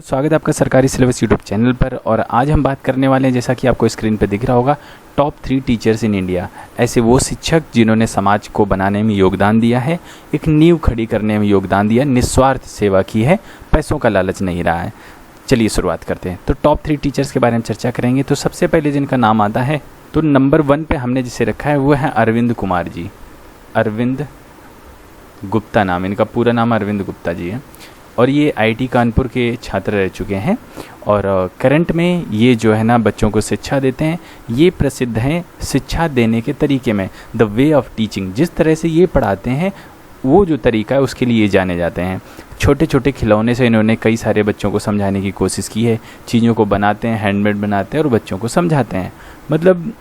तो स्वागत है आपका सरकारी सिलेबस यूट्यूब चैनल पर। और आज हम बात करने वाले हैं, जैसा कि आपको स्क्रीन पर दिख रहा होगा, टॉप 3 टीचर्स इन इंडिया। ऐसे वो शिक्षक जिन्होंने समाज को बनाने में योगदान दिया है, एक नींव खड़ी करने में योगदान दिया, निस्वार्थ सेवा की है, पैसों का लालच नहीं रहा है। चलिए शुरुआत करते हैं। तो टॉप 3 टीचर्स के बारे में चर्चा करेंगे। तो सबसे पहले जिनका नाम आता है, तो नंबर 1 पे हमने जिसे रखा है वो है अरविंद कुमार जी। अरविंद गुप्ता नाम, इनका पूरा नाम अरविंद गुप्ता जी है और ये आईटी कानपुर के छात्र रह चुके हैं और करंट में ये जो है ना बच्चों को शिक्षा देते हैं। ये प्रसिद्ध हैं शिक्षा देने के तरीके में, द वे ऑफ टीचिंग। जिस तरह से ये पढ़ाते हैं वो जो तरीका है उसके लिए ये जाने जाते हैं। छोटे छोटे खिलौने से इन्होंने कई सारे बच्चों को समझाने की कोशिश की है। चीज़ों को बनाते हैं, हैंडमेड बनाते हैं और बच्चों को समझाते हैं। मतलब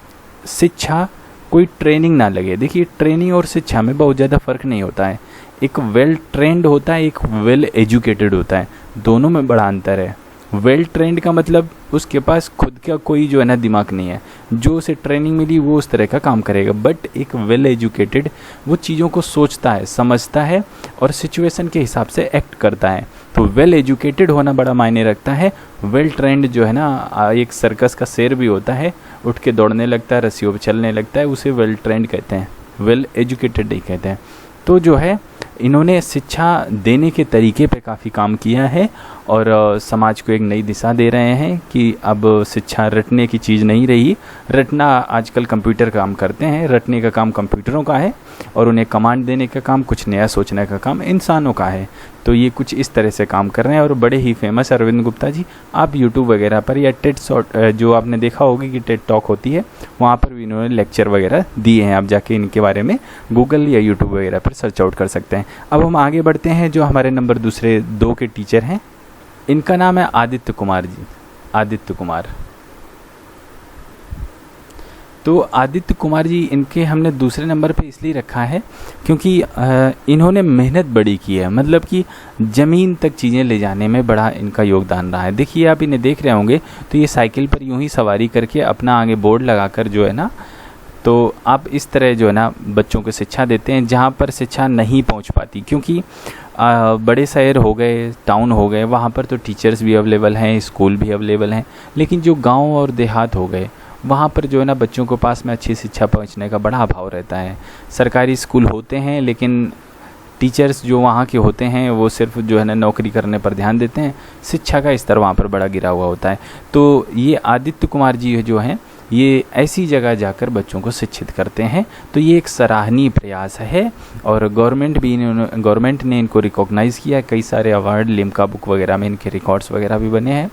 शिक्षा कोई ट्रेनिंग ना लगे। देखिए, ट्रेनिंग और शिक्षा में बहुत ज़्यादा फ़र्क नहीं होता है। एक वेल ट्रेंड होता है, एक वेल एजुकेटेड होता है, दोनों में बड़ा अंतर है। वेल ट्रेंड का मतलब उसके पास खुद का कोई जो है ना दिमाग नहीं है, जो उसे ट्रेनिंग मिली वो उस तरह का काम करेगा। बट एक वेल एजुकेटेड वो चीज़ों को सोचता है, समझता है और सिचुएशन के हिसाब से एक्ट करता है। तो वेल एजुकेटेड होना बड़ा मायने रखता है। वेल ट्रेंड जो है ना, एक सर्कस का शेर भी होता है, उठ के दौड़ने लगता है, रस्सियों पर चलने लगता है, उसे वेल ट्रेंड कहते हैं, वेल एजुकेटेड नहीं कहते हैं। तो जो है इन्होंने शिक्षा देने के तरीके पे काफ़ी काम किया है और समाज को एक नई दिशा दे रहे हैं कि अब शिक्षा रटने की चीज़ नहीं रही। रटना आजकल कंप्यूटर काम करते हैं, रटने का काम कंप्यूटरों का है और उन्हें कमांड देने का काम, कुछ नया सोचने का काम इंसानों का है। तो ये कुछ इस तरह से काम कर रहे हैं और बड़े ही फेमस अरविंद गुप्ता जी। आप यूट्यूब वगैरह पर या टेड शॉर्ट जो आपने देखा होगा कि टेड टॉक होती है, वहाँ पर भी इन्होंने लेक्चर वगैरह दिए हैं। आप जाके इनके बारे में गूगल या यूट्यूब वगैरह पर सर्च आउट कर सकते हैं। अब हम आगे बढ़ते हैं। जो हमारे नंबर 2 के टीचर हैं, इनका नाम है आदित्य कुमार जी। आदित्य कुमार, तो आदित्य कुमार जी, इनके हमने दूसरे नंबर पे इसलिए रखा है क्योंकि इन्होंने मेहनत बड़ी की है। मतलब कि ज़मीन तक चीज़ें ले जाने में बड़ा इनका योगदान रहा है। देखिए, आप इन्हें देख रहे होंगे तो ये साइकिल पर यूं ही सवारी करके अपना आगे बोर्ड लगाकर जो है ना, तो आप इस तरह जो है ना बच्चों को शिक्षा देते हैं जहाँ पर शिक्षा नहीं पहुँच पाती। क्योंकि बड़े शहर हो गए, टाउन हो गए, वहाँ पर तो टीचर्स भी अवेलेबल हैं, स्कूल भी अवेलेबल हैं, लेकिन जो गाँव और देहात हो गए वहाँ पर जो है ना बच्चों को पास में अच्छी शिक्षा पहुँचने का बड़ा अभाव रहता है। सरकारी स्कूल होते हैं लेकिन टीचर्स जो वहाँ के होते हैं वो सिर्फ जो है ना नौकरी करने पर ध्यान देते हैं। शिक्षा का स्तर वहाँ पर बड़ा गिरा हुआ होता है। तो ये आदित्य कुमार जी जो हैं, ये ऐसी जगह जाकर बच्चों को शिक्षित करते हैं। तो ये एक सराहनीय प्रयास है और गवर्नमेंट ने इनको रिकॉग्नाइज़ किया। कई सारे अवार्ड, लिम्का बुक वगैरह में इनके रिकॉर्ड्स वगैरह भी बने हैं।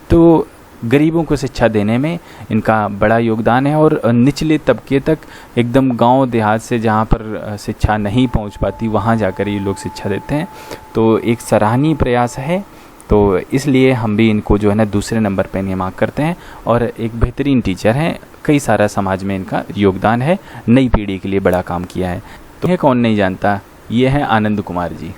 तो गरीबों को शिक्षा देने में इनका बड़ा योगदान है और निचले तबके तक, एकदम गांव देहात से जहां पर शिक्षा नहीं पहुंच पाती, वहां जाकर ये लोग शिक्षा देते हैं। तो एक सराहनीय प्रयास है। तो इसलिए हम भी इनको जो है ना दूसरे नंबर पर मार्क करते हैं और एक बेहतरीन टीचर हैं। कई सारा समाज में इनका योगदान है, नई पीढ़ी के लिए बड़ा काम किया है। तो ये कौन नहीं जानता, ये हैं आनंद कुमार जी।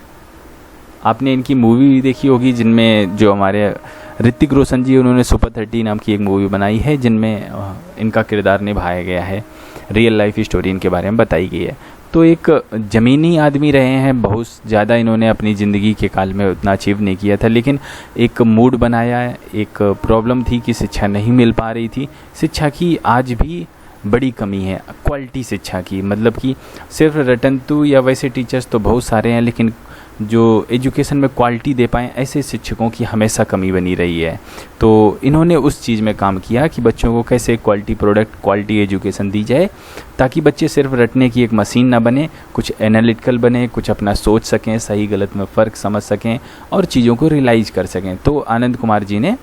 आपने इनकी मूवी भी देखी होगी, जिनमें जो हमारे ऋतिक रोशन जी, उन्होंने सुपर 30 नाम की एक मूवी बनाई है जिनमें इनका किरदार निभाया गया है। रियल लाइफ स्टोरी इनके बारे में बताई गई है। तो एक ज़मीनी आदमी रहे हैं, बहुत ज़्यादा इन्होंने अपनी ज़िंदगी के काल में उतना अचीव नहीं किया था, लेकिन एक मूड बनाया। एक प्रॉब्लम थी कि शिक्षा नहीं मिल पा रही थी। शिक्षा की आज भी बड़ी कमी है, क्वालिटी शिक्षा की। मतलब कि सिर्फ रटन टू या वैसे टीचर्स तो बहुत सारे हैं, लेकिन जो एजुकेशन में क्वालिटी दे पाएँ ऐसे शिक्षकों की हमेशा कमी बनी रही है। तो इन्होंने उस चीज़ में काम किया कि बच्चों को कैसे क्वालिटी प्रोडक्ट, क्वालिटी एजुकेशन दी जाए, ताकि बच्चे सिर्फ रटने की एक मशीन ना बने, कुछ एनालिटिकल बने, कुछ अपना सोच सकें, सही गलत में फ़र्क समझ सकें और चीज़ों को रियलाइज़ कर सकें। तो आनंद कुमार जी ने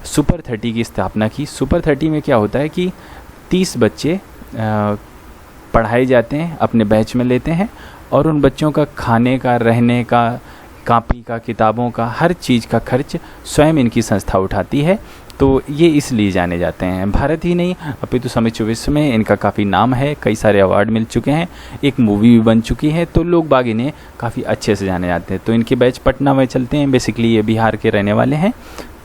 सुपर 30 की स्थापना की। सुपर 30 में क्या होता है कि 30 बच्चे पढ़ाए जाते हैं, अपने बैच में लेते हैं और उन बच्चों का खाने का, रहने का, कॉपी का, किताबों का, हर चीज़ का खर्च स्वयं इनकी संस्था उठाती है। तो ये इसलिए जाने जाते हैं। भारत ही नहीं अपितु समूचे विश्व में इनका काफ़ी नाम है, कई सारे अवार्ड मिल चुके हैं, एक मूवी भी बन चुकी है। तो लोग बाग इन्हें काफ़ी अच्छे से जाने जाते हैं। तो इनके बैच पटना में चलते हैं। बेसिकली ये बिहार के रहने वाले हैं।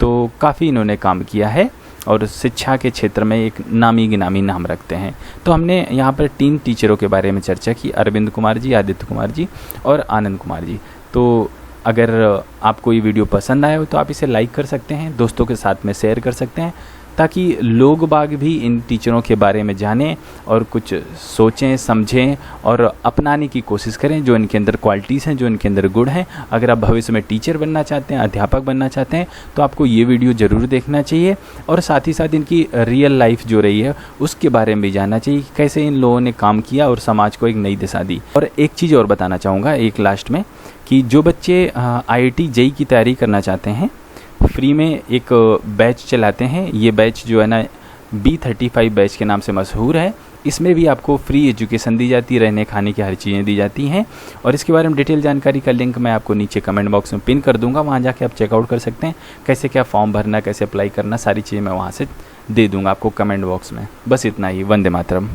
तो काफ़ी इन्होंने काम किया है और शिक्षा के क्षेत्र में एक नामी गिनामी नाम रखते हैं। तो हमने यहाँ पर 3 टीचरों के बारे में चर्चा की, अरविंद कुमार जी, आदित्य कुमार जी और आनंद कुमार जी। तो अगर आपको ये वीडियो पसंद आया हो तो आप इसे लाइक कर सकते हैं, दोस्तों के साथ में शेयर कर सकते हैं, ताकि लोग बाग भी इन टीचरों के बारे में जानें और कुछ सोचें, समझें और अपनाने की कोशिश करें जो इनके अंदर क्वालिटीज़ हैं, जो इनके अंदर गुण हैं। अगर आप भविष्य में टीचर बनना चाहते हैं, अध्यापक बनना चाहते हैं, तो आपको ये वीडियो ज़रूर देखना चाहिए और साथ ही साथ इनकी रियल लाइफ जो रही है उसके बारे में भी जानना चाहिए कि कैसे इन लोगों ने काम किया और समाज को एक नई दिशा दी। और एक चीज़ और बताना चाहूँगा एक लास्ट में, कि जो बच्चे IIT JEE की तैयारी करना चाहते हैं, फ्री में एक बैच चलाते हैं। ये बैच जो है ना B35 बैच के नाम से मशहूर है। इसमें भी आपको फ्री एजुकेशन दी जाती है, रहने खाने की हर चीज़ें दी जाती हैं। और इसके बारे में डिटेल जानकारी का लिंक मैं आपको नीचे कमेंट बॉक्स में पिन कर दूंगा, वहाँ जाके आप चेकआउट कर सकते हैं। कैसे क्या फॉर्म भरना, कैसे अप्लाई करना, सारी चीज़ें मैं वहाँ से दे दूँगा आपको कमेंट बॉक्स में। बस इतना ही। वंदे मातरम।